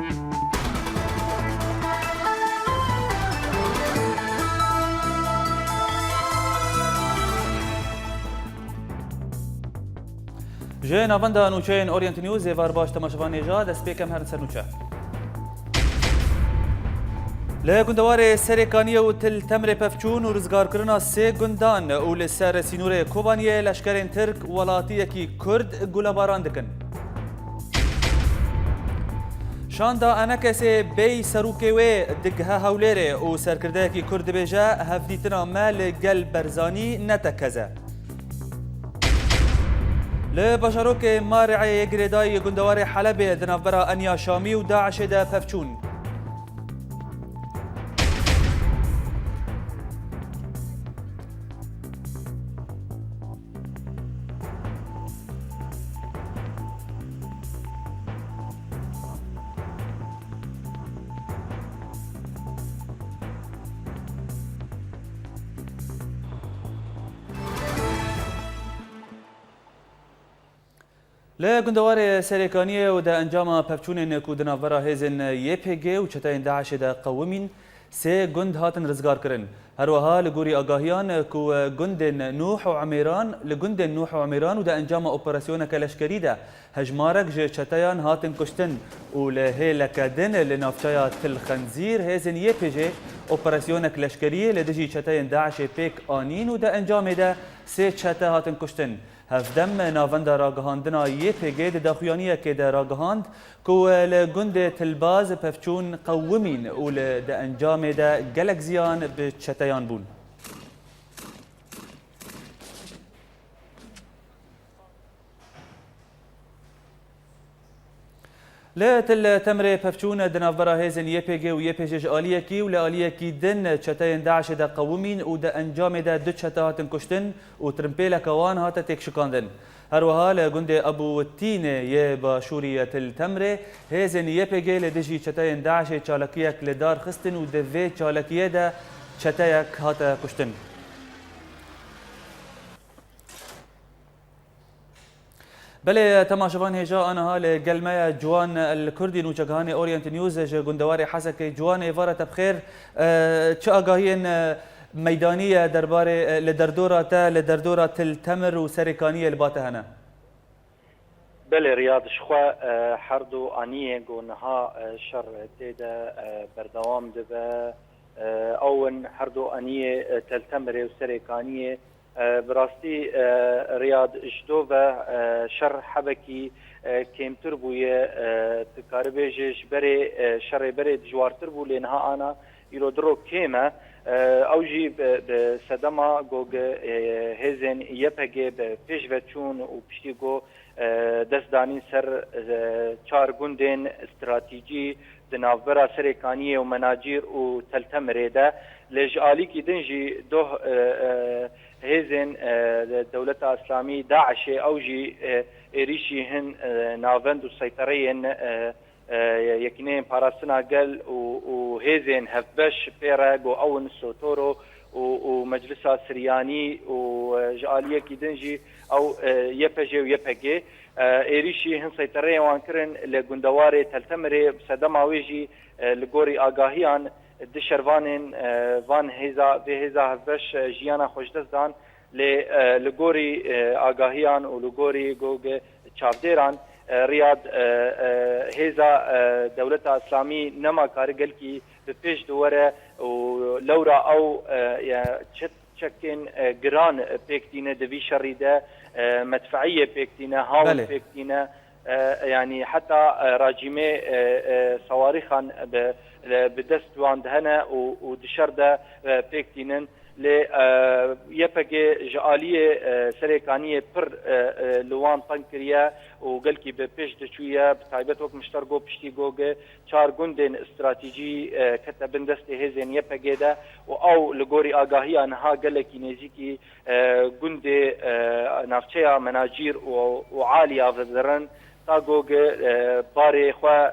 جه ناوندا نوچین اورینت نیوز وار باش تماشاوان جا دست پیکم هر سر نوچه له گندوار سرکانی و تل تمر پفچون و رزگار کرنا سه گندان و لسر سینور کوبانیه لشکرین ترک ولاتی کی کرد گلاباران دکن شاندا انا کسی بی سروکه و دگه هولره و سرکرده کی کرد بیجا هفدیتنا مال گل برزانی نتکزه لبشروك مارعي يقرداي قندواري حلبي دنافبرا أنيا شامي وداعش دا بفچون لا گندوار سرکانیه و دا انجام پفچون کودنا ورا هزن YPG و چتاین داعش دا قومین سه گند هاتن رزگار کرن هر وها لگوری آگاهیان کو گند نوح و عمیران لگند نوح و عمیران و دا انجام اپراسیون کلشکری دا هجمارک جه چتایان هاتن کشتن و له لکدن لنافچایا تل خنزیر هزن YPG اپراسیون کلشکری لدجی چتاین داعش پیک آنین و دا انجام دا سه چتا هاتن کشتن هفدم ناوندا راگهاندنا YPG داخویانیه که دا راگهاند کو لگند تلباز پفچون قومین و دا انجام دا گلک زیان به چتایان بون لا تل تمر پفچون دنافبرا هزن YPG و YPG آلیه کی و لآلیه کی دن چتاین داعش دا قومین و دا انجام دا دو چتا هاتن کشتن و ترمپیل کوان هاتا تک شکاندن هر وها لگند ابو التین ی باشوری تل تمر هزن YPG لدجی چتاین داعش چالکیک لدار خستن و دوی چالکیه دا چتایک هاتا کشتن بله تماشاوان هجا انا هال قلمه جوان الكردي نوچگهان اورينت نيوز گندواري حسك جوان ايفاره بخير چه آگاهين ميدانيه درباره لدردوره تا لدردوره تل تمر وسركانيه الباته هنا بله رياض شخوا حردو انيه گونها شر تيدا بردوام دبا اون حردو انيه تل تمر وسركانيه براستی ریاض اجدوه شر حبکی کمتر بویه تکاربیجش بری شر بری جوارتر بو لینها آنا ایرو درو کیمه اوجی به صدما گوگ هزن YPG به پیش وچون و پشتی گو دستدانی سر چار گندین استراتیجی دنافبرا سرکانیه و مناجیر و تلتمره ده لجالی کی دنجی دو هزن دولت اسلامی داعش اوجی ایریشی هن ناوند و سیطرین یکنین پاراستنا گل و هزن هفبش پیرگ و اون سوتورو و مجلس سریانی و جالیه کی دنجی او YPG و YPG ایریشی هن سیطرین وان کرن لگندوار تلتمره صدماویجی لگوری آگاهیان دشروانن وان هزا به هزا هفش جیانا خوشدستان لگوری آگاهیان و لگوری گوگ چاودیران ریاض هزا دولت اسلامی نما کارگل کی به پیش دوره و لورا او چکن گران پیکتینه دوی شریده مدفعیه پیکتینه هاون پیکتینه يعني حتى راجمه صواريخا بدست واندهنا ودشرده بيكتينن ل YPG جاليه سريكانيه بر لوان طنكريا وقلكي ببيش دشويه بتايبت وقت مشترقو بشتي جوجه چار گندن استراتيجي كتبن دست هزن YPG ده او لغوري آگاهي انها قلكي نزيكي گند نافچيا مناجير وعاليه وزرن تاگوگ باری خوا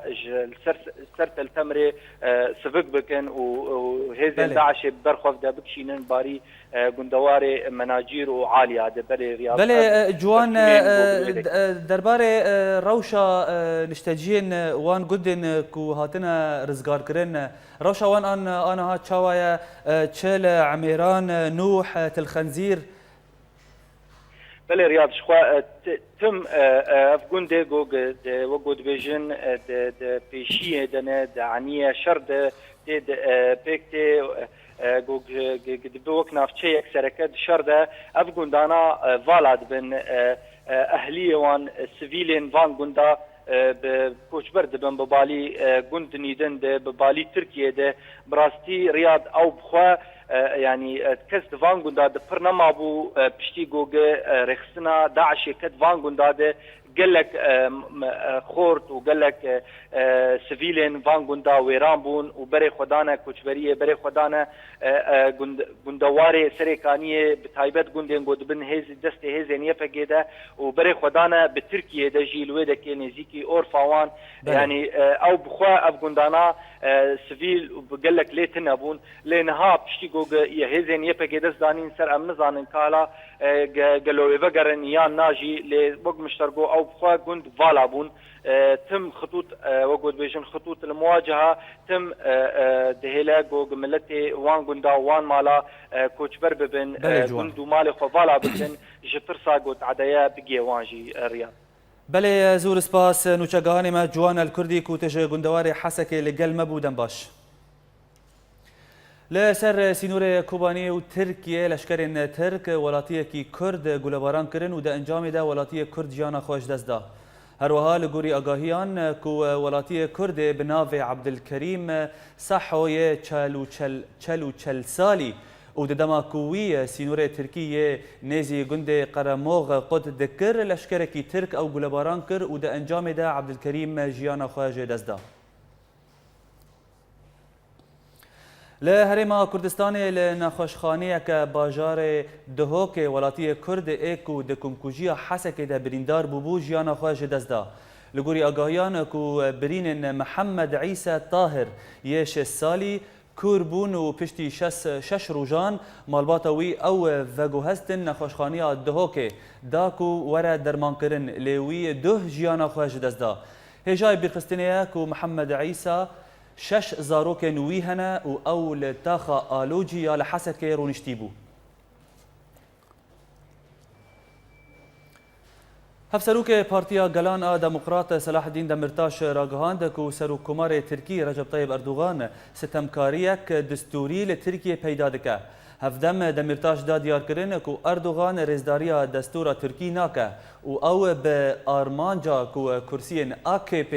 سر تلتمری سفک بکن و هزین داعش برخوف ده بکشینن باری گندوار مناجیر و عالیا ده بری ریاض. بله جوان درباره روشا نشتجین وان گدن کو هاتنا رزگار کرن روشا وان آنها چاوایا چل عمیران نوح تلخنزیر بله ریاض شخوا تم افغان ده گوگ وگود بیژن ده پیشیه دنه ده عنیه شر ده پیکته گوگ دبوک نافچه یک سرکت شر ده افغان دانا والد بن اهلی وان سویلین وان گندا به کوچبر دبن ببالی گند نیدن ده ببالی ترکیه ده براستی ریاض او بخوا يعني كس فان غونداد برنامج ابو بشتي جوجا رخصنا داعش كد فان غونداد قال لك خورت وقال لك سيفيلين فان غوندا ويران بون وبري خدانا كوچبريه بري خدانا غوندواري سريكانيه بتايبت غوندين غودبن هيز دست هيزنيه فقيده وبري خدانا بتركيا دجي الويدا كينيزيكي اورفاوان يعني او بخوا افغوندانا سيفيل وقال لك ليتنا بون لينها بشتي جوجا يهزنيه فقيده زانين سر امزان كالا قالوا يفقرن يان ناجي لبق مشترقو او بخوا قند فالابون تم خطوط وقود بيجن خطوط المواجهه تم دهلا جوج ملتي وان قندا وان مالا كوچبر ببن قندو مال خو فالا بكن جترسا قوت عدايا بقي وانجي رياض بله زور سپاس نوچگاهانی ما جوان الکردی کوتش گندوار حسکه لگل مبودن باش لسر سینور کوبانی و ترکیه لشکرین ترک ولاتی کی کرد گلباران کرن و ده انجام ده ولاتی کرد جانا خوش دست ده هر وها لگوری آگاهیان کو ولاتی کرد بناو عبدالکریم صحوی چلو چل سالی و دما کوی سینور ترکیه نزی گند قرموغ قد دکر لشکر کی ترک او گلباران کر و ده انجام ده عبدالکریم جانا خوش دست ده لهرما کردستان لنخوشخانه که باجار دهوک ولاتی کرد ایکو دکمکوجی حسک ده بریندار بوبو جیانا خوش دزدا لگوری آگاهیان کو برین محمد عیسی طاهر یش سالی کوربون و پشتی شش روزان مالباتوی او وگو هستن نخوشخانه دهوک داکو ورا درمان کرن لیوی ده جیانا خوش دزدا هجای بیرخستنه کو محمد عیسی شش زاروک نوی هنه و اول تاخا آلوجی یا لحسک رونشتی بو. هفسروک پارتیا گلان دموکرات صلاح الدین دمرتاش راگهاند کو سرو کمار ترکی رجب طیب اردوغان ستمکاریک دستوری لترکیه پیدا دکه. هفدم دمرتاش دا دیار کرن کو اردوغان رزداریا دستور ترکی ناکه و او به آرمانجا کو کرسین AKP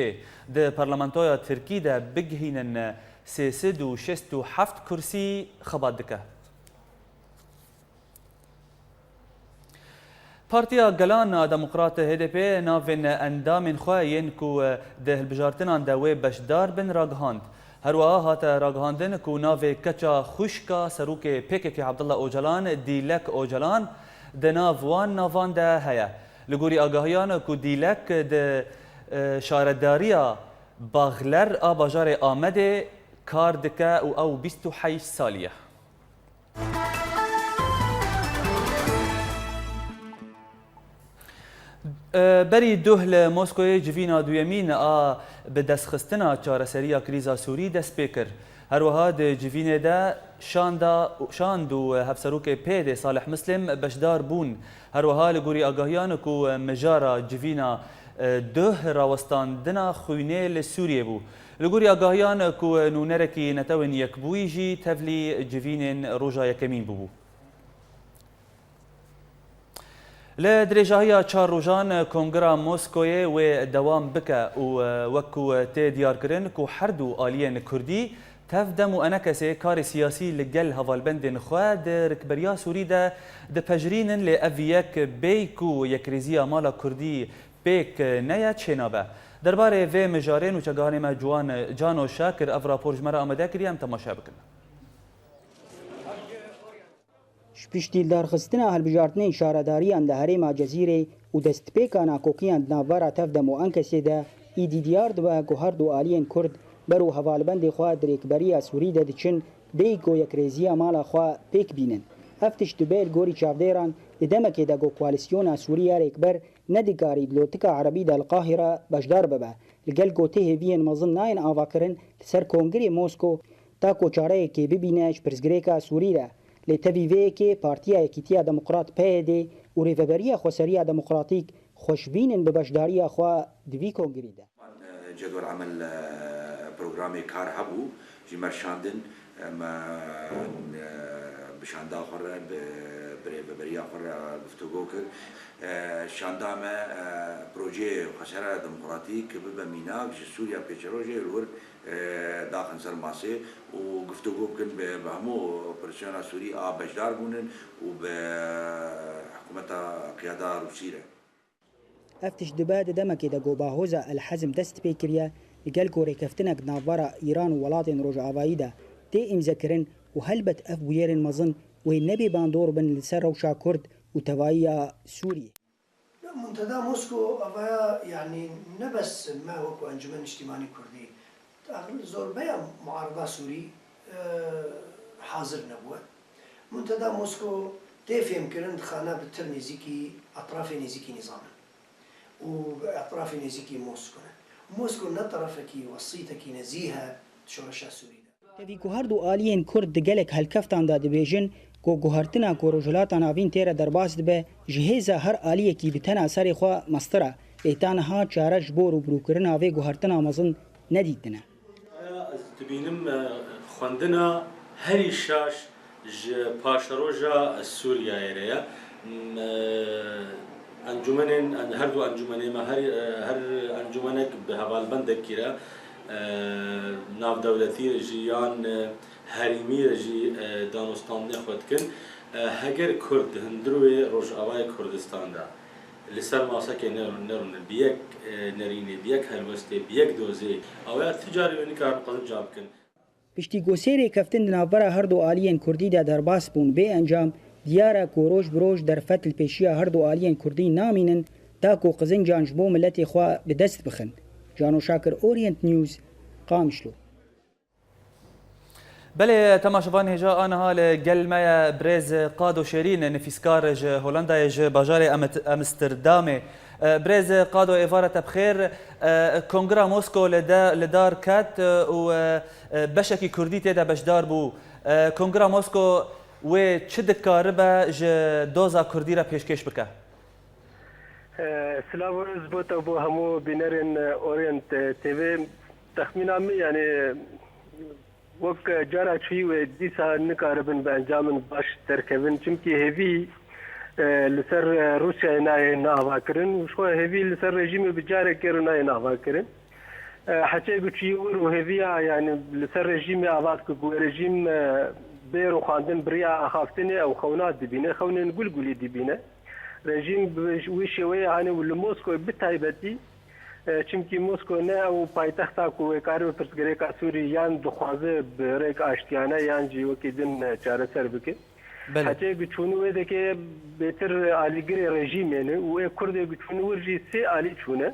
ده پارلمانتویا ترکی ده بگهینن 367 کرسی خبات دکه. پارتیا گلان دموکرات HDP ناوین اندام خواهین کو ده البجارتنان ده وی بشدار بن راگهاند. هروها هات راگهاندن کو ناو کچا خوشکا سروک پیککی عبدالله اوجلان دیلک اوجلان ده ناوان ناوان ده هیا. لگوری آگاهیان کو دیلک ده شارداریا باغلر آباجار آمده کار دکه او 28 سالیه. بری دوهل موسکوی جوینا دویمین به دست خستنا چارەسەریya کریزا سووری دەست پێ کرد. هەروەها د جوینێ دا شاند و هەفسەرۆکê پێدێ صالح مسلم بەشدار بوون. هەروەها لە گوری ئاگاهیان و مژارە جوینا دوه ڕاوەستاندنا خوێنێ لە سووریێ بوو. لە گوری ئاگاهیان و نونەرێکی نەتەون یەکبوویژی تەڤلی جوینên ڕۆژا یەکەمین بوو. لدرجه چهار روزان کنگره موسکوی و دوام بکه و وکو تی دیار کرن کو هر دو آلیین کردی تفدم و انکسی کار سیاسی لگل هوالبند خواه در رکبریا سوری ده پجرین لأویک بیکو یک ریزی مالا کردی بیک نیا چنابه درباره و مجارین و چگاهانی ما جان و شاکر افرا پرجمره آمده کریم تماشا بکن. پشتی دارخستنا هەڵبژاردنەی شارەداریان لە هەرێما جەزیرێ و دستپیکانا کوکیان ناوارا تف دمو انکسی ده ایدی دیار دو گوهرد و آلین کرد برو حوالبند خواه دریکبری سوری ده دچن دی گو یکریزیا مالا خواه پیک بینن. افتش دبیل گوری چاودیران دمکی ده گو کوالسیون سوریه ریکبر ندیگاری دلوتک عربی ده القاهره بجدار ببه لگل گوته هیوین مزن ناین آواکرن لسر کنگری موسکو تا کوچاره که ببینش پرزگریکا سوریه لتویوه که پارتیا یکیتیا دموکرات پیده و ریوبریا خوصریا دموکراتیک خوشبینن به بجداری خواه دوی کنگری ده. جدول عمل برنامج کار هبو جمر شاندن ما بشاندا خورا بریا خورا گفتگو کرد شاندا ما پروژه خسارة دموکراتیک که به میناک سوریا پیشروجه رور داخل سر ماسه و گفتگو کن به همو پرسیون سوری بجدار بونن و به حکومت قیاده روسیه. افتش دباد دمکی ده گو باهوزا الحزم دست پیکریه لگل گوری کفتنک ناوارا ایران و ولاتین روج آوایی ده تی امذکرن و هلبت اف بویرن مزن و نبی باندور بن لسر روشا کرد و توایی سوري. منتدى موسكو أفا يعني نبس ما هو أنجمن اجتماعي كردي زوربيا معارضة سوري حاضر نبوه منتدى موسكو تفهم كرن خانة بالتر نزيكي أطراف نزيكي نظاما وأطراف نزيكي موسكو نطرفكي وصيتكي نزيها شورشا سوري تفي گوهردو آلین کرد دگلک هلکفتان دا دبیجن کو گوهرتنا کو رجلاتان آوین تیره درباز دبه جهیزا هر آلیه کی بتنا سری خواه مستره ایتانها چارج بور و بروکرن آوی گوهرتنا مزن ندیدنه. تبینم خواندنا هری شاش پاشروجا سوریا ایریا انجمنن هر دو انجمنه ما هر انجمنک به حوال بند کیرا ناو دولتی رجیان هریمی رجی دانستان نخود کن هگر کرد هندروی روش آوای کردستان دا لسر ماسا که نرون بیک نرینی بیک هلوسته بیک دوزی آوای تجاری ونی کار قدم جاب کن. پشتی گوسیری کفتن ناوبرا هر دو آلیین کردی دا درباس بون به انجام دیارا کوروش بروش در فتل پیشیا هر دو آلیین کردی نامینن تا کو قزن جانجبو ملتی خواه به دست بخن. جانو شاکر اورینت نیوز قامشلو. بله تماشاوان هجا آنها لگلمه برز قادو شیرین نفیسکار ج هولندا ج باجار امستردام برز قادو ایوارت بخیر کنگرا موسکو لدار کت و بشکی کردی تیدا بشدار بو کنگرا موسکو و چه دکاربه ج دوزا کردی را پیشکش بکه؟ سلام ورز بوتا بو همو بینرین اورینت تیوی تخمینا می یعنی وک جارا چوی و دیسا نکاربن به انجام باش ترکبن چونکی هیوی لسر روسیا نای ناوا کرن و شو هیوی لسر رژیم بجاره کرن نای ناوا کرن حتی گوچی و هیویا یعنی لسر رژیم آواز کو رژیم بیرو خواندن بریا اخافتنه او خونات دبینه خونن گلگلی دبینه رژیم ویشوی یعنی ول موسکو بتایبتی چونکی موسکو نه او پایتخت کو کارو پرسګری کا سوري یان دخوازه بریک اشتیانه یان جیو کې دن چاره سر بکې حتی بچونو ده کې بهتر علیګری رژیم نه او کورد بچونو ورجی سي علی چونه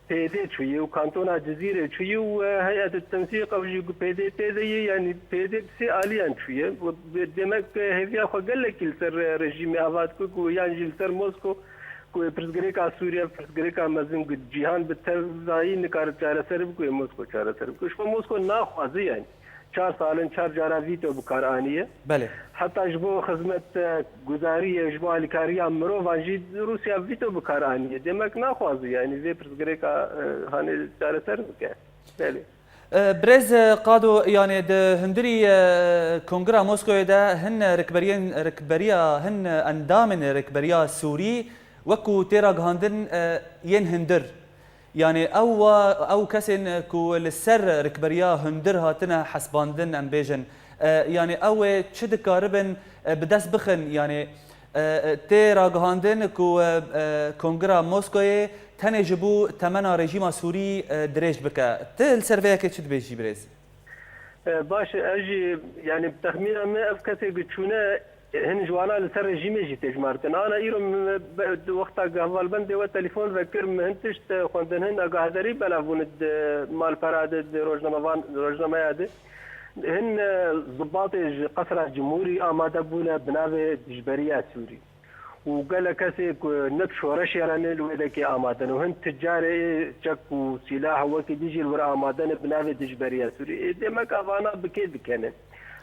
پیدا چوی و کانتونا جزیره چوی و هیئت التنسیق او جو پیدا یعنی پیدا سي علیان چوی و دمک هویا خو گله کل سر رژیم آباد کو یان جل سر موسکو کوئی پرسگری کا سوریا پرسگری کا مزم جهان به ترزایی نکار چاره سر کوئی موسکو چاره سر کوئی شما موسکو ناخوازی یعنی 4 سالن 4 جارا ویتو بکار آنیه بله حتی جبو خدمت گزاری جبو الکاری امرو وانجی روسیا ویتو بکار آنیه دمک ناخوازی یعنی وی پرسگری کا هانه چاره سر بکه بله برز قادو يعني ده هندري كونغرا موسكو ده هن ركبريا هن اندامن ركبريا سوري وكو تيرا غاندن ين هندر يعني او كسن كو للسر ركبريا هندر هاتنا حسباندن ام بيجن يعني او تشد كاربن بدس بخن يعني تيرا غاندن كو كونغرا موسكو تنه جبو تمنا رژیم سوری دريج بك تل سرفيا كي تشد بيجي بريز باش اجي يعني بتخمين ما افكتي بتشونا هن جوانا لسر رژیمه جی تجمارتن آنا ایرو وقتا قهوال بنده و تليفون فكر مهنتشت خوندن هن اقاهداری بلافوند مال پراد روجنامه یاده هن ضباط قصر جمهوري آماده بونا بناوه دجبرية سوري وقال كسي نبش ورش يراني الويدكي آمادن وهن تجاري شك وسلاح وكي ديجي الورا آمادن بناوه دجبرية سوري دي مك افانا بكيد كنن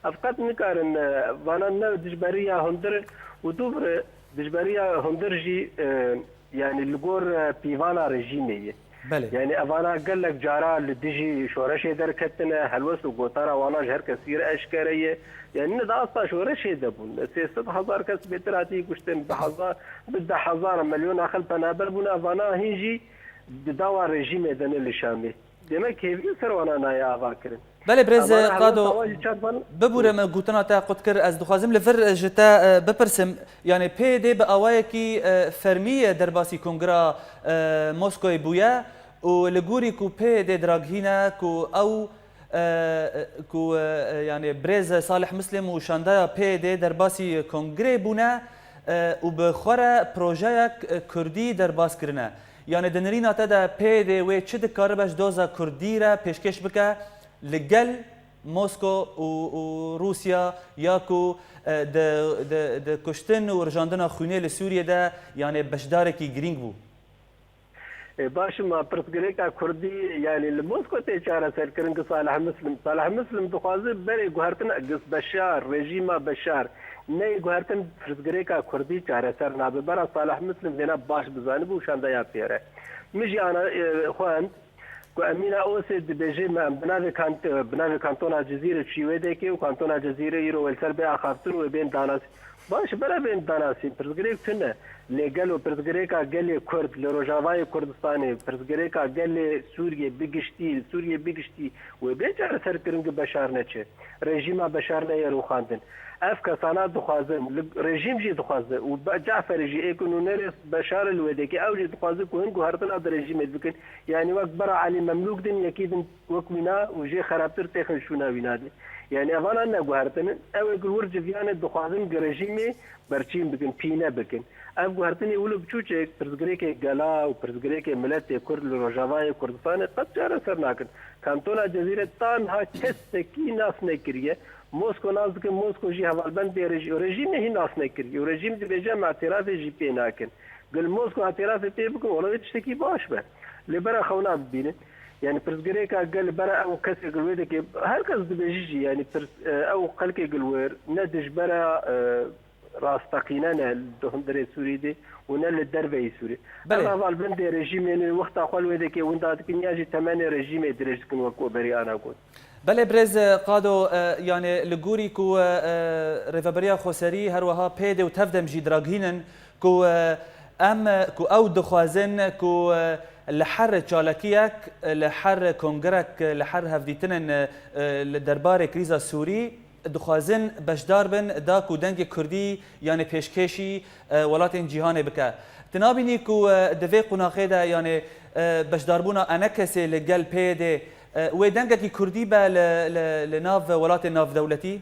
افقات نكارن فانا نو دجبرية هندر ودوبر دجبرية هندر جي يعني الجور بيفانا رجيمي بله يعني افانا قال لك جارا لديجي شورش دركتنا هلوس وقطارا وانا جهر كثير اشكاريه يعني دا اصلا شورش دبون 600,000 كس بتراتي كشتن بده 1000 مليون اخل بنابل بنا افانا هيجي بدوا رجيم دن الشامي دمك كيف يسر وانا نايا افاكر بله برز قادو ببورم گوتنا تا قد کر از دخوازم لفر جتا بپرسم يعني پی دی به اوای کی فرمی درباسی کنگرا مسکو بویا و لگوری کو پی دی دراگهینا کو او کو يعني برز صالح مسلم و شاندایا پی دی درباسی کنگره بونا و بخوره پروژه کردی درباس کرنه يعني دنرينا تدا پی دی و چه دکار باش دوزا کردی را پیشکش بکه لقل موسكو وروسيا ياكو د كشتن ورجاندنا خوني لسوريا دا يعني بشداركي جرينج بو باش ما برتغريكا كردي يعني الموسكو تيشارة سير كرنك صالح مسلم دخوازي بري قهرتن اقص بشار رجيما بشار ني قهرتن برتغريكا كردي شارة سير نابي برا صالح مسلم دينا باش بزانبو وشان دا يابيره مجي انا خوان امينه اوسد بيجي بناوي كانتونا جزيره شيويدكي وكانتونا جزيره يرو السربيا خافتر وبين داناس باش بلا بين داناسي برتغريك تنا لقالوا برتغريكا قال كرد لروجافاي كردستاني برتغريكا قال سوريا بيجشتي وبين جار سركرنج بشار نتشه رژیم بشار نيرو خاندن اف كسانات دخوازم رژیم جي دخوازه وجعفر جي ايكونونيرس بشار الودكي او جي دخوازه كون غهرتن اد رژیم بكن يعني وقت برا علي مملوك دين يكيد وكمنا وجي خرابتر تخن شونا وينادي يعني افانا نا غهرتن او غورج فيان دخوازم رژیمی برچین بکن پینه بکن اف غهرتنی ولو بچوچه پرزگریک گلا و پرزگریک ملت کرد لروجاوای کردستان قد جاره سر ناکن کانتونا جزیره تنها کسی ناس نکریه موسكو ناس که موسكو جي حوالبند رژیم هی ناس نکریه و رژیم دی بجام اعتراف جی پی ناکن قل موسكو اعتراف پی بکن ولا تشتكي باش به لبرا خونا ببینه يعني برزگریکا قل برا او کسی قلویده که هر کس دبیجی يعني او قلقی قلویر ندش برا راستقينا الدهندري سوري دي ونال الدربي سوري انا بالبند رژیم يعني وقت اقوال ويدك وندات كنياجي 8 رژیم درج كن وكو بري انا قلت بله برز قادو يعني لغوري كو ريفابريا خوسري هروها بيدي وتفدم جي دراغينن كو ام كو او دخوازن كو لحر تشالكيك لحر كونغرك لحر هفديتنن لدربار كريزا سوري دخوازن بشدار بن دا کو دنگ کردی یعنی پیشکشی ولاتین جهان بکه تنابینی کو دوی قناخه دا یعنی بشداربونا انکسی لگل پیده و دنگی کردی با لناف ولات ناف دولتی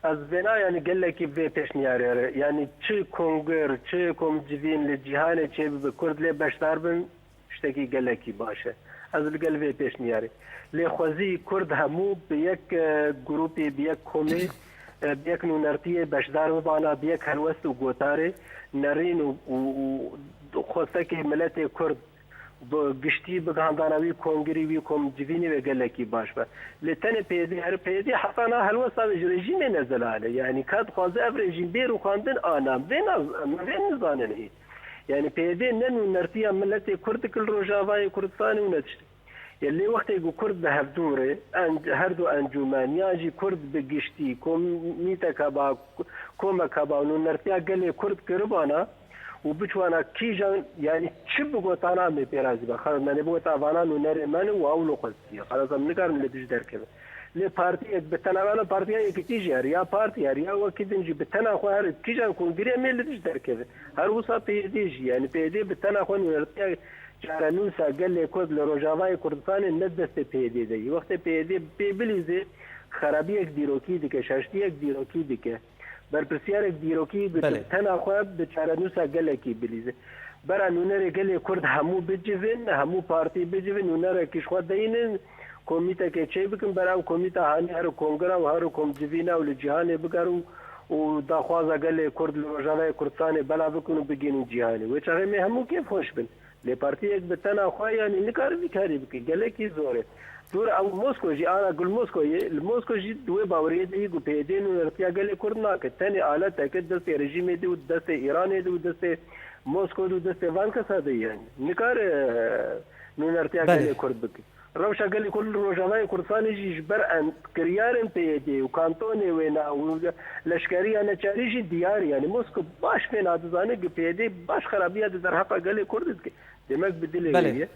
از بنا يعني قال لك في بيشنيار يعني تشي كونغر تشي كوم جيفين للجهان تشي بكرد لي بشدار بن اشتكي قال لك باشا از القلب في بيشنياري لخوزي كرد همو بيك جروبي بيك كومي بيك نونرتيه بشدار مبانا بيك هلوست وغوتاري نرين وخوستكي ملتي كرد بگشتی بگاندانوی کنگری وی کم جوینی و گلکی باش با لتن پیدی هر پیدی حتانا هلو صاحب رژیم نزلاله يعني كاد خوازه اف رژیم بیرو خواندن آنام وین نزانن هی يعني پیدی ننو نرتیا ملت کرد کل روجاوای کردستانی و نتشت يلي وقت يقول كرد بهفدوري هردو انجومان ياجي كرد بگشتی کم میتا کبا کم کبا و نرتیا گلی کرد کربانا وبتوانا كيجان يعني تشب قوتانا مي بيرازي خلاص ما نبغى تافانا نونر من واولو قصدي خلاص نقدر ندير كذا لي بارتي بتناغانا بارتي كتيجي يا بارتي يا وكيد نجي بتنا خوار كيجان كونغري مي اللي كذا هر وصا بيديجي يعني بيدي بتنا خو نرتي جارانوسا قال لي كود لروجافاي كردستان ندست بيدي دي وقت بيدي بيبليزي خرابيك ديروكي ديك شاشتيك ديروكي ديك برپرسیار دیروکی بله. تنها خواب به چارنوسا گلکی بلیزه برا نونر گلی کرد همو بجوین همو پارتی بجوین نونر کشخوا دینن کمیته که چه بکن برام کمیته هانی هر کنگره و هر کم جوینا و لجهان بگرو و داخوازا گلی کرد لوجانای کردستان بلا بکنو بگینو جهانی و چه می همو کیف خوش بن لی پارتی یک به تنها خواه یعنی نکار بیکاری بکی گلی کی زوره دور او موسکو جی آنا گل موسکو جی دوی باوری دی گو پیدین و ارتیا گلی کرد ناکه تنی آلت تاکد دست رژیم دی و دست ایران دی و دست موسکو دو دست وان کسا دی یعنی نکار نون ارتیا گلی کرد بکی روشا گلی کل روشانای کردستانی جی جبر ان کریارن پیدی و کانتونی وینا و لشکری انا چاری جی دیاری یعنی موسکو باش پین آدزانه گو پیدی باش خرابیات در حقا گلی کردید که دمک بدلی گلیه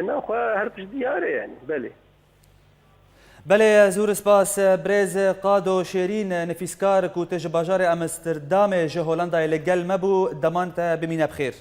نه خواه هر پش دیاره یعنی بله بله زور سپاس برز قادو شیرین نفیسکار کو تج باجار امستردام جه هولندا لگل مبو دمانت بمینه بخیر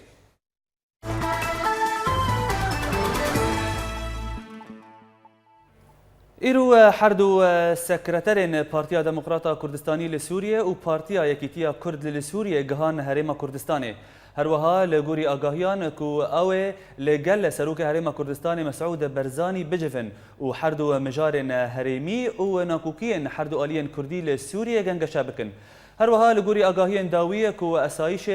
ایرو حردو سکرترین پارتیا دموکراتا کردستانی لسوریه و پارتیا یکیتیا کرد لسوریه گهان هریما کردستانه هروها لگوری آگاهیان کو اوه لگل سروک هریما کردستان مسعود برزانی بجفن و حردو مجارن هریمی و ناکوکین حردو آلین کردی لسوریه گنگ شابکن هروها لگوری آگاهیان داویه کو اسایش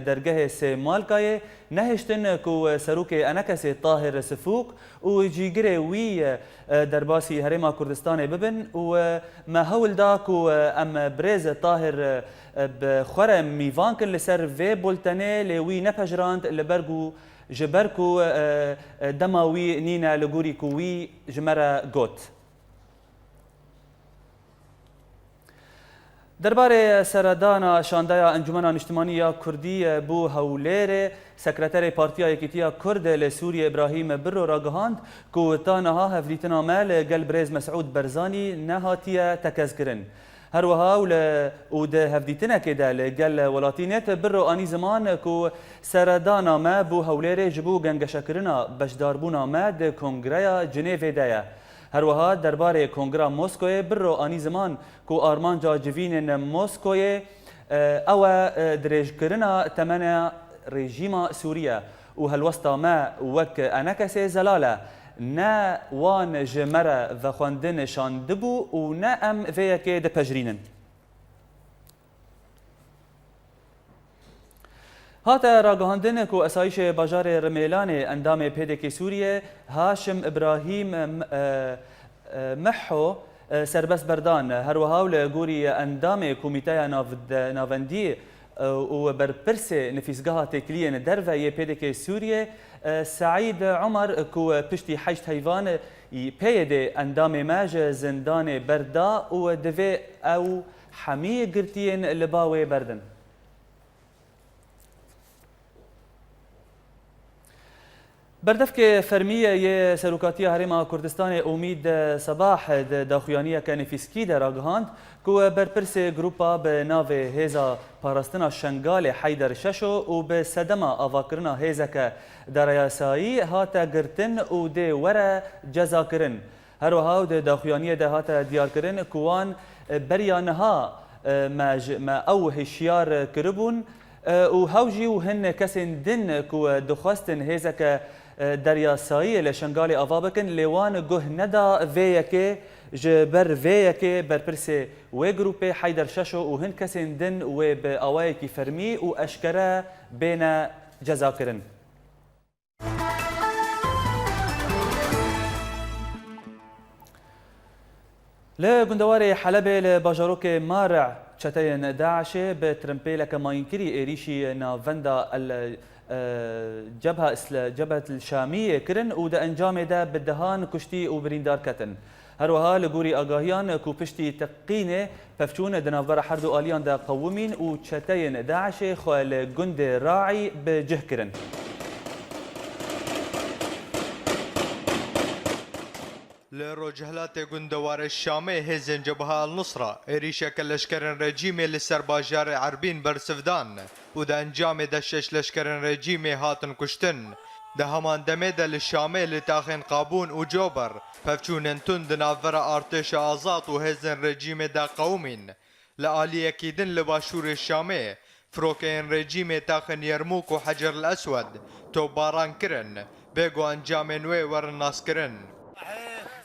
درگه سه مالکای نهشتن کو سروک انکس طاهر سفوق و جیگر وی درباسی هریما کردستان ببن و ما هول دا کو ام برز طاهر بخوره میوانکن لسر وی بولتنه لوی نپجراند لبرگو جبرکو دماوی نینا لگوری کوی جمره گوت درباره سردانا شاندایا انجمن اجتماعی کردی بو هولیر سکرتر پارتیا یکیتیا کرد لسوریه ابراهیم برو راگهاند کو تانها هفلیتنا مال گل برز مسعود برزانی نهاتیه تکذکرن هروها و ده هفدیتنا كده لقال ولاتينات برو اني زمان كو سردانا ما بو هوليري جبو گنگشکرنا بشداربونا ما ده کنگریا جنیو دایا هروها درباره کنگرا موسکوی برو اني زمان كو آرمانجا جوین موسکوی او دريجكرنا تمنى رژیم سوريا و هلوستا ما وك انكسي زلاله نا وان جمرة و خواندن شاندبو و نا ام ویکه ده پجرینن. هاتا راگهاندن کو اسایش باجار رمیلان اندام پیدک سوریه هاشم ابراهیم محو سربس بردان هروها لگوری اندام کمیته ناوندی و برپرس نفیسگاه تکلین در و پیدک سوریه سعید عمر کو پشتی حجت حیوان پیده اندام ماج زندان بردا و دوی او حمی گرتین لباوی بردن. بردفك فرمية يه سلوكاتية هريما كردستان أميد صباح داخويانية كان في سكيدة راجهاند كو بربرس جروبا بناوي هيزا باراستنا شنغال حيدر ششو وبسدما أفاكرنا هيزا كدرياساي هاتا قرتن ودي ورا جزاكرن هروها ود داخويانية ده هاتا دياركرن كوان بريانها ما أو هشيار كربون وهوجي وهن كسن دن كو دخواستن هيزا دریاسایی لشنگال آوابکن لیوان گه ندا ویکه جبر ویکه برپرس و گروپ حیدر ششو و هن کسین دن و به آوای کی فرمی و اشکره بین جزاکرن. لگندوار حلب لباجاروک مارع چتین داعش به ترمپیل کماینکری ایریشی ناوندا جبهة الشامية كرن ودا انجام دا بالدهان كشتي وبريندار كتن هروها لغوري اغاهيان كو بشتي تقينه بفشون دنافبر حردو آليان دا قومين وشتين داعش خوال جند راعي بجه كرن لروجهلات گندوار الشامي هزن جبهة النصرة إريشا كاللشكرن رجيمي للسرباجار عربين برسفدان ودا انجام دشش لشكرن رجيمي هاتن كشتن ده همان دميدا للشامي لتاخن قابون وجوبر ففشونن تون دنافرا ارتش آزاد وهزن رجيم دا قومين لآلية كيدن لباشور الشامي فروكين رجيم تاخن يرموك وحجر الأسود تو باران كرن بيقو انجام نوي ورناس كرن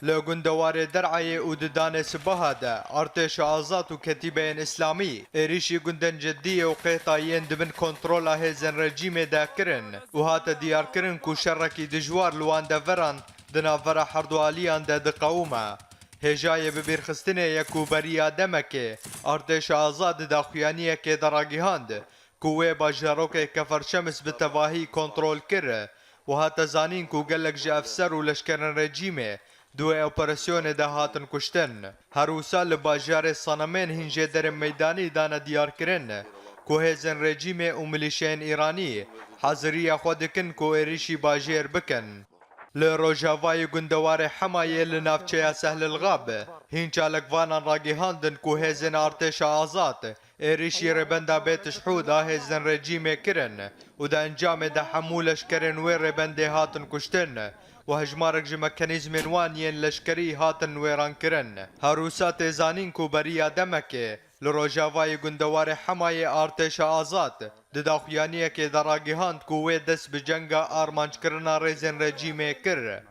لو گندوار درعي وددان سبهادا ارتش آزاد وكتيبين اسلامي اريشي گندن جدية وقيطايين دبن كنترولا هزن رجيم دا كرن وهاتا ديار كرن كو شركي دجوار لوان دا فران دنافرا حردواليان دا دقاوما هجاية ببير خستنه يكو بريا دمكي ارتش آزاد دا خويانية كي دراغي هاند كوه باجاروك كفر شمس بتواهي كنترول كر وهاتا زانين كو قلق جا افسر ولشكرن رجيمه دوی اپراسیون ده هاتن کشتن هروسا لباجار صنمین هنجه در میدانی دانا دیار کرن که هزن رژیم و ملیشین ایرانی حاضری خود کن که ایریشی باجیر بکن لروجاوای گندوار حمایه لنافچه سهل الغاب هنچا لکوانان راگی هاندن که هزن ارتش آزاد ایریشی ربنده بیت شحود هزن رژیم کرن و ده انجام ده حمولش کرن و ربنده هاتن کشتن وهجمارك جي ميكانيزم وانين لشكري هاتن ويران كرن هاروسات زانين كو بريا دمكي لروجاواي گندوار حماية ارتش آزاد دداخيانية كي دراغي هاند كووي دس بجنگا آرمانج کرنا ريزن رجيمي كر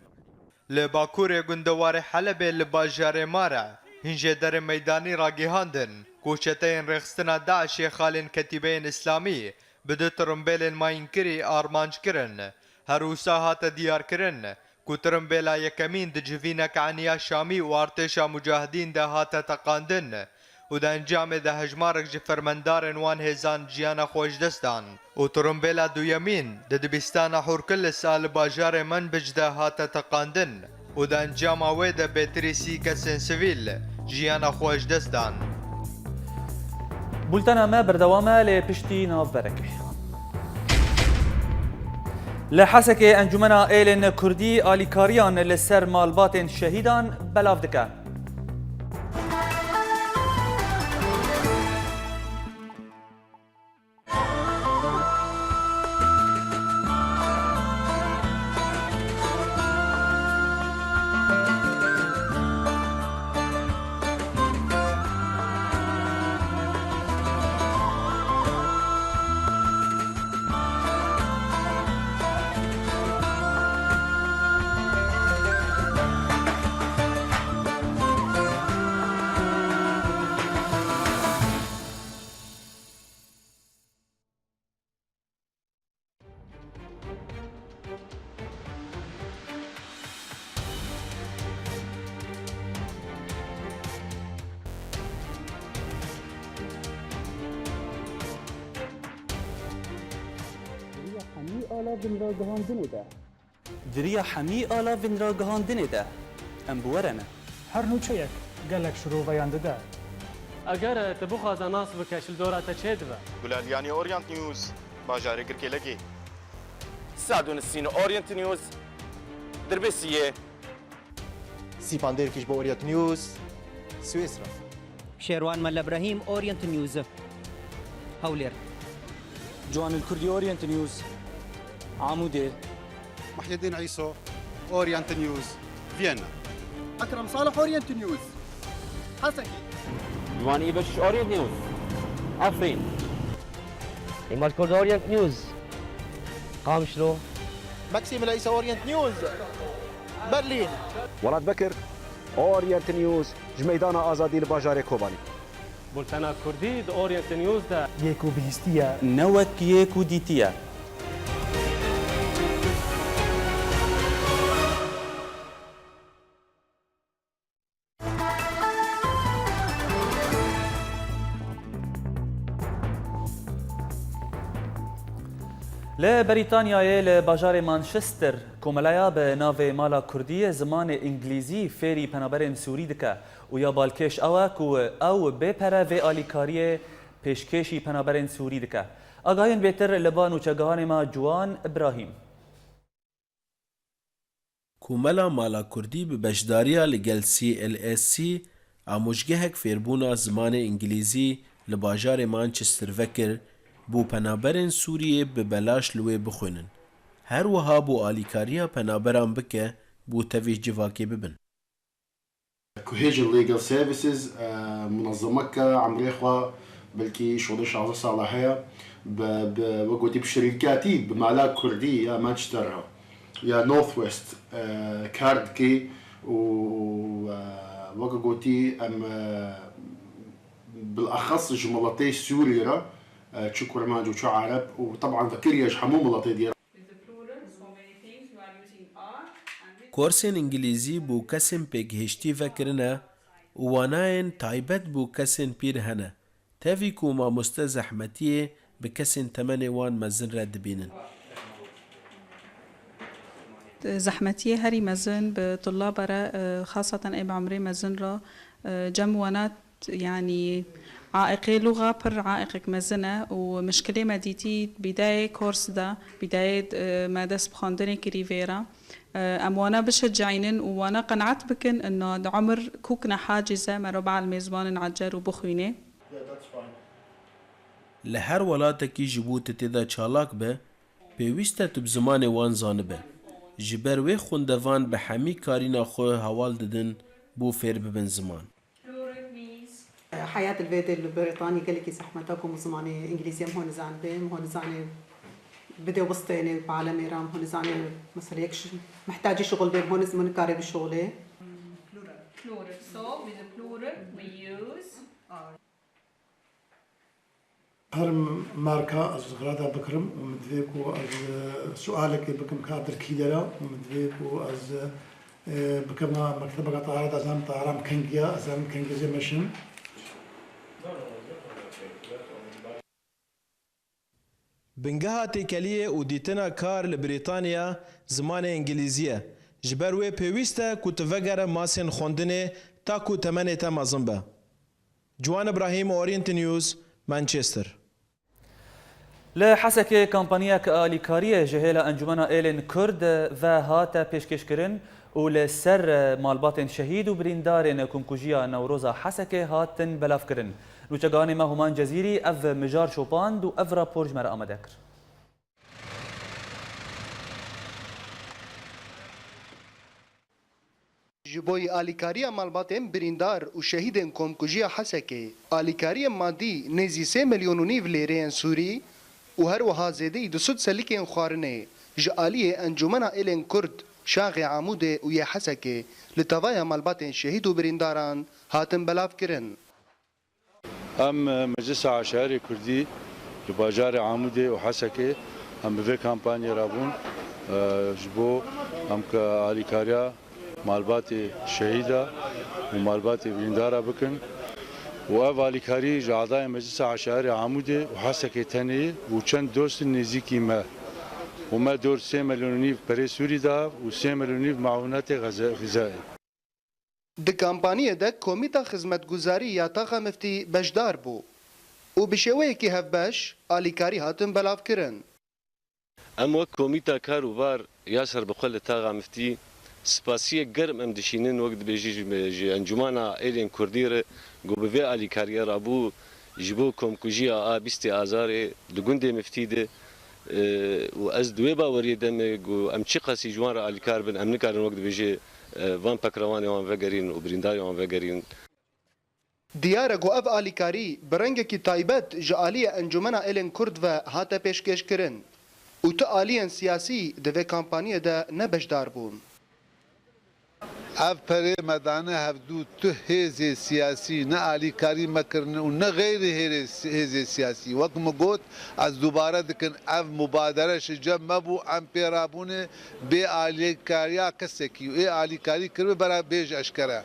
لباكور گندوار حلبي لباجار مارع هنجي در ميداني راغي هاندن كوشتين رخستنا داعش خالين كتيبين اسلامي بدو ترمبيلين ماين كري آرمانج كرن هروسا هاتا ديار كرن كترم بلا يكمين دجفينك عنيا شامي وارتشا مجاهدين ده هاتا تقاندن وده انجام ده هجمارك جفرمندار وان هزان جيانا خوش دستان وترم بلا دو يمين ده دبستان حور كل سال باجار منبج ده هاتا تقاندن وده انجام ويده بتريسي كسن سويل جيانا خوش دستان بولتنا ما بردوامه لبشتي ناف بركه لحسك انجمنا ايلن كردي اليكاريان لسر مالبات شهيدان بلاف دكا دريا حمي آلا فينرا گهاندنه ده ام بورنه هر نوچيك قالك شروع بياندده اگر تبخواز ناس بکش دورا تشهد و گلالياني اورينت نيوز باجاري كركيلكي سعدون السين اورينت نيوز دربسيه سيباندير كيش باورينت نيوز سويسرا شيروان مال ابراهيم اورينت نيوز هولير جوان الكردي اورينت نيوز عمودي محي الدين عيسو اورينت نيوز فيينا اكرم صالح اورينت نيوز حسكي جوان ايبش اورينت نيوز عفرين ايمال كرد اورينت نيوز قامشلو ماكسيم العيسى اورينت نيوز برلين ولاد بكر اورينت نيوز جميدان ازادي الباجاري كوباني بولتنا كردي اورينت نيوز ده يكو بهستيا نوك يكو ديتيا لبريطانيا لباجار مانشستر كوملايا بناوي مالا كردية زمان انجليزي فيري پنابرن سوري دكا ويا بالكش او بپره و آليكاريه پیشکشی پنابرن سوری دکه آگاهین بهتر لبان و چگهان ما جوان ابراهیم کوملا مالا کردی به بشداریا لگل CLSC آموزگهک فیربونا زمان انگلیزی لباجار مانچستر وکر بو پنابرن سوریه به بلاش لوی بخونن هەروەها بۆ ئالیکاریە پەنابەران بکە بۆ تەوێ جیڤاکێ ببن. Cohesion Legal Services منظمة عمري خوا بلكي شغل 10 ساعة هي بقولي بشركاتي بمعلاق كردي يا مانشستر يا نورث ويست كاردكي وقولتي ام بالاخص جملتي سوريا تشكر ماجو شو عرب وطبعا ذكريا حموم ملطي ديال کۆرسên ئینگلیزی بۆ کەسên پێگەهشتی vekirine û wanayên taybet bû kesên pîr hene tevî ku mamoste zehmetiyê bi kesên temenê wan mezin re dibînin. زحمتية هري مزن بطلاب خاصة ابن عمري مزن را جموانات يعني عائقي لغة بر عائقك مزنة ومشكلة مديتي بداية كورس دا بداية مادس بخاندني كريفيرا أموانا بشجعينن وانا قنعت بكن انه عمر كوكنا حاجزة مربع الميزبان نعجر وبخوينه. لە هەر وڵاتێکی ji بۆ te têda çalak be pêwîst e tu bi zimanê wan zanibe ji ber wê xwendevan bi hemî karîna xwe hewal didin bۆ fêr bibin ziman. حياة الفيديو البريطاني قال لك زحمتكم وزماني انجليزي هون زعلان هون زعلان بدي وسطيني بعالم ايران هون زعلان مثلا هيك محتاجه شغل بين هون زمان كاري بشغلي plural so with the plural we use هر ماركا از غرادا بكرم ومدفيكو از سؤالك بكم كادر كيدرا ومدفيكو از بكم مكتبة طهارة ازام طهارة كنجيا ازام كنجيا زي مشن بنگها تێکەلیە و دیتنە کار لە بریتانیا زمانە ئینگلیزیە ji ber wê pêwîst e ku tu vegere masên xwendinê ta ku temenê te mezin be. Ciwan İbrahîm, Orient News, Manchester. Li Hesekê kampaniyek alîkariyê ji hêla Encumena Êlên Kurd ve hate pêşkêşkirin û li ser malbatên şehîd û birîndarên Komkujiya Newroza Hesekê hatin belavkirin. Nûçeganê me Human Cezîrî ev mijar şopand û ev rapor ji me re amade kir. ji boî alîkariya malbatên birîndar û şehîdên Komkujiya Hesekê, alîkariya madî nêzî 3 milyon û nîv lêreyên Sûrî û her wiha zêdeyî 200 selîkên xwarinê ji aliyê Encumena Êlên Kurd Şaxê Amûdê û yê Hesekê li tevaya malbatên şehîd û birîndaran hatin belavkirin. Em Meclisa Aşairê Kurdî li bajarê Amûdê û Hesekê em bi vê kampanyê rabûn ji bo em ke alîkariya malbatê şehîda û malbatê birîndara bikin û ev alîkarî ji adayê Meclisa Aşairê Amûdê û Hesekê tenê û çend dostên nêzîkî me û me dor 3 milyon û nîv perê Sûrî da û 3 milyon û nîv maûnetê xizayê. Di kampaniyê de Komîta Xizmetguzarî ya Taxa Miftî beşdar bû û bi şêweyekî hevbeş alîkarî hatin belavkirin. Em wek Komîta Kar û Bar ya serbixwe li Taxa Miftî spasiyek germ em dişînin wek dibêjî ji Encumena Êlên Kurdî re got bi vê alîkariya rabû ji bo Komkujiya a 20 Azarê li gundê Miftî de û ez di wê baweriyê de me got em çi qasî ji wan re alîkar bin em nikarin wek dibêjê van pekravanê wan vegerîn û birîndarê wan vegerîn. Diyar e got ev alîkarî bi rengekî taybet ji aliyê Encumena Êlên Kurd ve hate pêşkêşkirin û tu aliyên siyasî di vê kampaniyê de ne beşdar bûn. Ev perê medane hevdû tu hêzê siyasî ne alîkarî mekirin û ne gêrî hêzê siyasî. Wek min got ez dubare dikin ev mubadere ji cem mebû em pê rabûnê bê alîkariya kesekî û ê alîkarî kiribe bera bêj eşkere.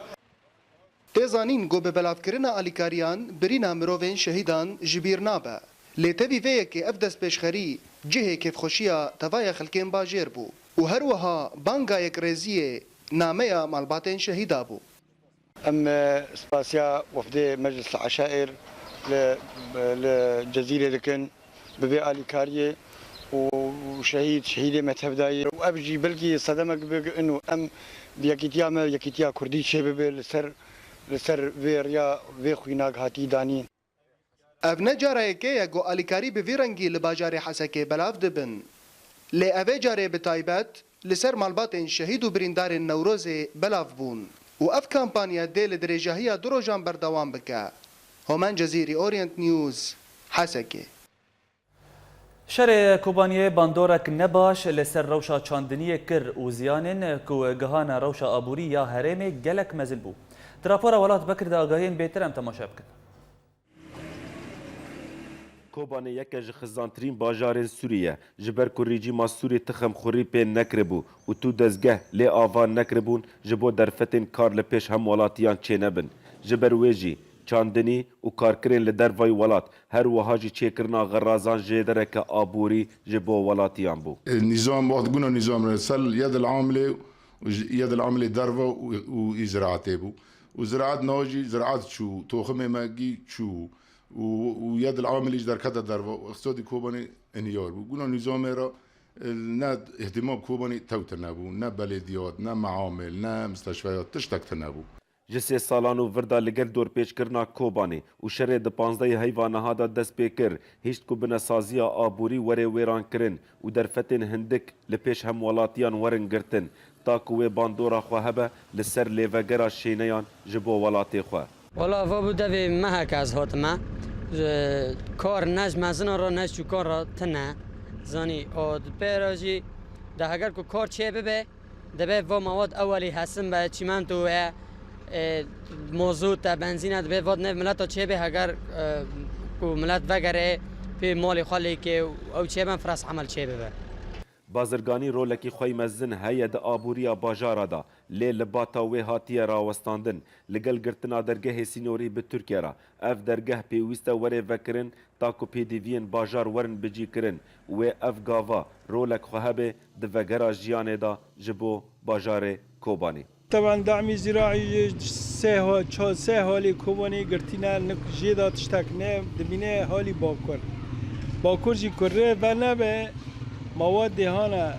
Tê zanîn got bi belavkirina alîkariyan birîna mirovên şehîdan ji bîr nabe. Lê tevî vê yekê ev destpêşxerî cihê kêfxweşiya tevaya xelkên bajêr bû û her wiha banga yekrêziyê nameya malbatên şehîda bû. Em spasiya wefdê Meclisa Aşair li Cezîrê dikin bi vê alîkariyê û şehîdê me tevdayê û ev jî belkî sedemek bibe û em yekîtiya me yekîtiya Kurdî çê bibe li ser vê riya vê xwînak hatî danîn. Ev ne carayekê ye got alîkarî bi vê rengî li bajarê Hesekê belav dibin. لی اوه جاره بتایبت لسر مالباتین شهید و بریندار نوروز بلاف بون و اف کامپانیا دیل درجاهی دروجان بردوام بکه. همان جزیری اورینت نیوز حسکه. شر کوبانیه باندورک نباش لسر روشا چاندنی کر و زیانن کو گهانا روشا آبوری یا هرم گلک مزل بو. تراپورا ولات بکر دا آگاهین بهتر ام تماشا بکن. کوبانه یک از خزانترین باجار سوریه جبر کو رژیم سوری تخم خوری پین نکربو و تو دزگه لی آوان نکربون جبو درفتین کار لپیش هم ولاتیان چه نبن جبر ویجی چاندنی و کارکرین لدروای ولات هر وهاجی چیکرنا غرازان جدره که آبوری جبو ولاتیان بو النظام وقت قلنا نظام رسل يد العامله دروا وزراعته بو وزراعت ناجي زراعت شو توخم ماجي شو ويد العامل يقدر كذا دروا اقتصادي كوباني انهيار بو قلنا نظام را نا اهتمام كوباني توتنا بو نا بلديات نا معامل نا مستشفيات تشتكتنا بو جسي سالانو وردا لگل دور پیش کرنا کوبانی و شر د 15 حیوان هادا دست پیکر هیچ کو بنا سازیا آبوری وره ویران کرن و درفتن هندک لپیش هم ولاتیان ورن گرتن تا کوه باندورا خوهبه لسر لیوگرا شینیان جبو ولاتی خواه والا وابو دوی محک از هاتمه کار نج مزنا را نج چو کار را تنه زانی آد پیراجی ده اگر که کار چه ببه دبه و مواد اولی هستن به چیمنتو و موزوت بنزین دبه واد نه ملت چه به اگر کو ملت وگره پی مال خالی که او چه من فرس عمل چه ببه بازرگانی رولکی خوی مزن هیا د آبوریا باجارا دا لی لباتا وی هاتیه راوستاندن لگل گرتنا درگه سینوری به ترکیه را اف درگه پیویستا وره وکرن تاکو پیدیوین باجار ورن بجی کرن و اف گاوا رولک خوهبه د وگرا جیانه دا جبو باجار کوبانی طبعا دعم زراعي سه حالي كوباني قرتينا نك جيدا تشتاك نه دبينه حالي باكور جي كره و نبه مواد هانا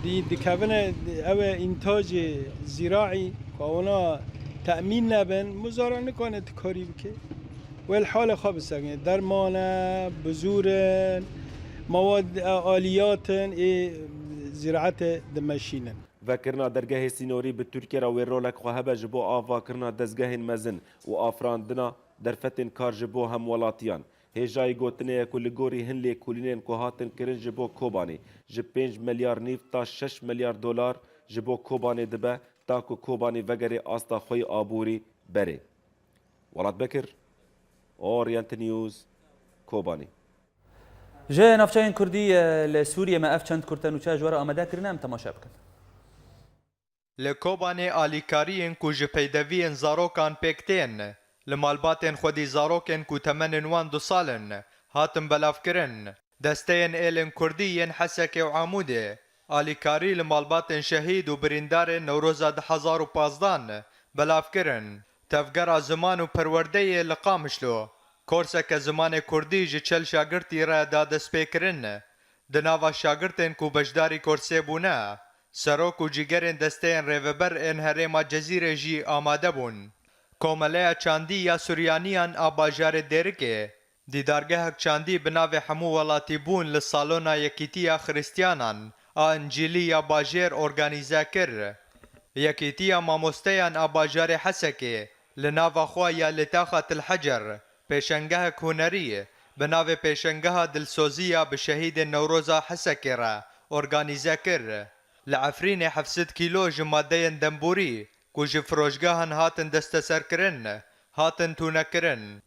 دي دكافنا او انتاج زراعي كونا تأمين نبن مزارع نكونه تكاري بكي والحال خواب ساقين درمانه بزورن مواد آليات زراعت دمشينن وکرنا درگه سینوری به ترکیه را وی رولک خواه جبو آوا کرنا دزگه مزن و آفراندنا درفتن کار جبو هم ولاتیان هجای گوتنه کل گوری هنلی کلینین که هاتن کرن جبو کوبانی جب 5 میلیارد نیف تا 6 میلیارد دلار جبو کوبانی دبه تا که کوبانی وگری آستا خوی آبوری بره ولاد بکر اورینت نیوز کوبانی جه نفچاین کردی لسوریه ما اف چند کرتن و چه جوار آمده کرنه ام تماشا بکن لکوبانی آلیکاریین کو جپیدویین زاروکان پکتین لمالباتین خودی زاروکین کو تمنن وان دو سالن هاتم بلاف کرن دستین ایلن کردیین حسک و عموده آلیکاری لمالباتین شهید و بریندار نوروز 2015 بلاف کرن تفگر زمان و پرورده لقامشلو کورسک زمان کردی جه چل شاگرتی را دادس پیکرن دناوا شاگرتین کو بجداری کورسی بونه سروک و جیگرین دستین ریوبر این هرما جزیره جی آماده بون. کومله چاندی یا سوریانیان آباجار درکه. دیدارگه چاندی بناو همو ولاتی بون لسالونا یکیتیا خریستیانان انجیلی یا باجر ارگانیزه کر. یکیتیا ماموستیان آباجار حسکه لناو خواه یا لتاخت الحجر پیشنگه هنری بناو پیشنگه دلسوزیا به شهید نوروزا حسکه را ارگانیزه کر. لعفرین 700 کیلو جمادین دنبوری کو جفروشگاهن هاتن دست سر کرن هاتن تونه کرن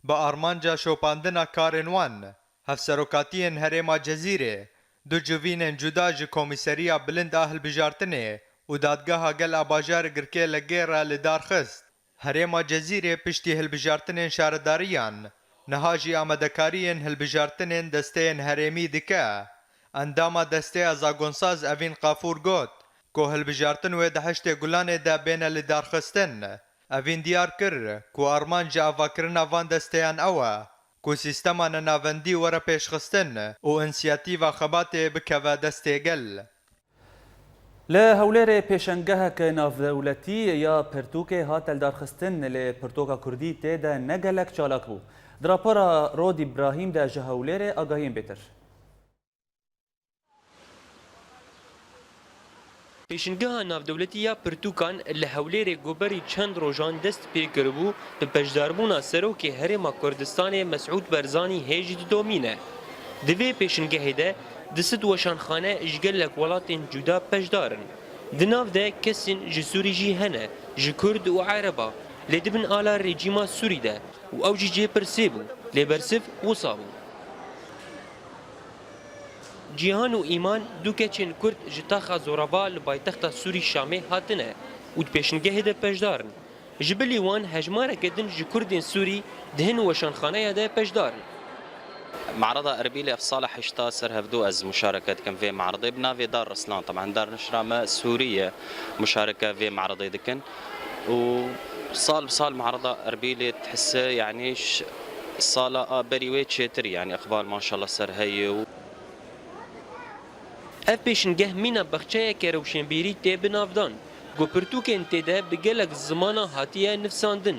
با آرمانجا شوپاندنا کارنوان هفسروکاتین هرما جزیره دو جوینن جدا ج کمیسریا بلند اهل بجارتنه و دادگاه گل آباجار گرکه لگیرا لدار خست هرما جزیره پشتی هل بجارتنن شارداریان نهاجی آمدکارین هل بجارتنن دستین هرمی دکه انداما دسته ازاگونساز اوین قافور گوت که هلبجارتن و دهشت گلانه دا بین لدارخستن اوین دیار کر که آرمان جا آواکرن وان دستیان اوه که سیستمان ناوندی ورا پیشخستن و انسیاتیو خبات بکوه دسته گل لهولير پیشنگهک ناف دولتی یا پرتوک هاتل دارخستن لپرتوکا کردی تیدا نگلک چالاک بو دراپورا رود ابراهیم دا جهولير آگاهیم بیتر پیشنگاه ناودولتیه پرتوکان لهولیر گوبری چند روزان دست پی کربو به پشداربونا سروک هرما کردستان مسعود برزانی هیجد دومینه. دوی پیشنگاه ده دست وشانخانه اجگلک ولاتین جدا پشدارن. دناو ده کسین جسوری جی هنه، جکرد و عربا، لدبن آلا رژیما سوری ده و اوجی جی پرسیبو، لبرسف وصابو. جیهان و ایمان دو کچین کرد جتاخا زورابا لبایتخت سوری شامه هاتنه و پیشنگاه ده پشدارن. جبلی وان هجماره کدن جکردین سوری دهن وشانخانه ده پشدارن. معرضة أربيلي في صالح اشتاسر هفدو أز مشاركة كان في معرضة بنافي دار رسلان طبعا دار نشرة سورية مشاركة في معرضة دكن وصال معرضة أربيلي تحس يعني صالة بريويت شتري يعني أقبال ما شاء الله سر هي اف پیشنگاه مینا بخچه که روشنبیری تی بنافدان گو پرتوکن تی ده بگلک زمانه هاتیه نفساندن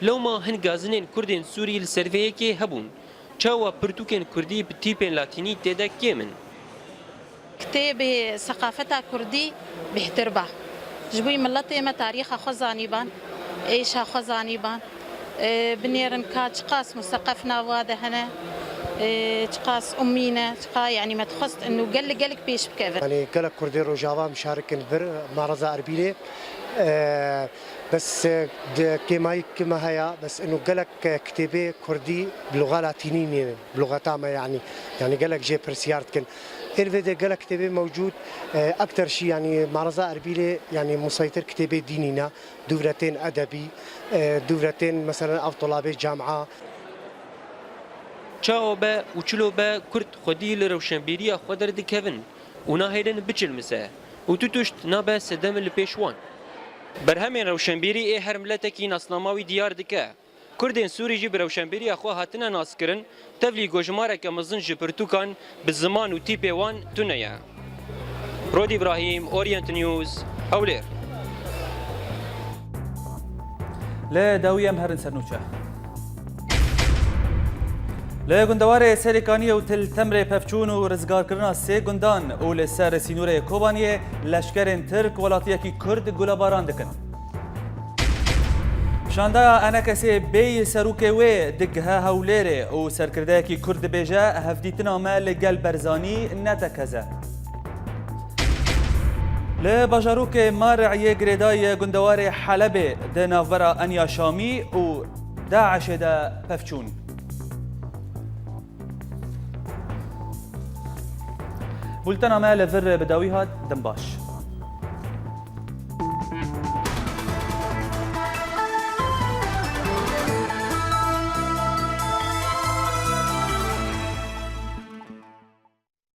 لو ما هنگازنین کردین سوری لسرویه که هبون چاوا پرتوکن کردی بتیپن لاتینی تی ده کیمن كتاب ثقافتها كردي بيحتربها جبوي ملتي ما تاريخها خزانيبان ايشها خزانيبان بنيرن كاتش قاس مثقفنا وهذا هنا تقاس أمينا تقا يعني ما تخص إنه قلك بيش بكذا يعني قلك كردي رجاوا مشارك البر معرضة أربيلة بس كما هي بس إنه قلك كتابة كردي بلغة لاتينية بلغة تامة يعني قلك جي برسيارت كن الفيديو قلك كتابة موجود أكثر شيء يعني معرضة أربيلة يعني مسيطر كتابة دينينا دورتين أدبي دورتين مثلا أو طلابة جامعة چاو با و چلو با کرد خودی لروشنبیری خودر دکهون و ناهیدن بچل مسه و تو توشت نابه سدم لپیشوان برهمین روشنبیری ای هر ملتکی ناسناماوی دیار دکه کردین سوری جی بروشنبیری خو هاتنه ناس کرن تفلی گوجماره که مزن جپرتوکان به زمان و تیپ وان تونیا رود ابراهیم اورینت نیوز اولیر لا داویم هرن سرنوچه لی گندواره سریکانی و تل تمر پفچون و رزگار کرنا سه گندان و لسر سینوره کوبانیه لشکرین ترک ولاتیه کی کرد گلاباران دکن. شاندا انا کسی بی سروکه و دگه هولیره و سرکرده کی کرد بیجا هفدیتنا مال گل برزانی نتکزه. لی باجاروک مارعی گریدای گندواره حلب دناورا انیا شامی و داعش دا پفچون. بولتنا ما لفر بداويها دنباش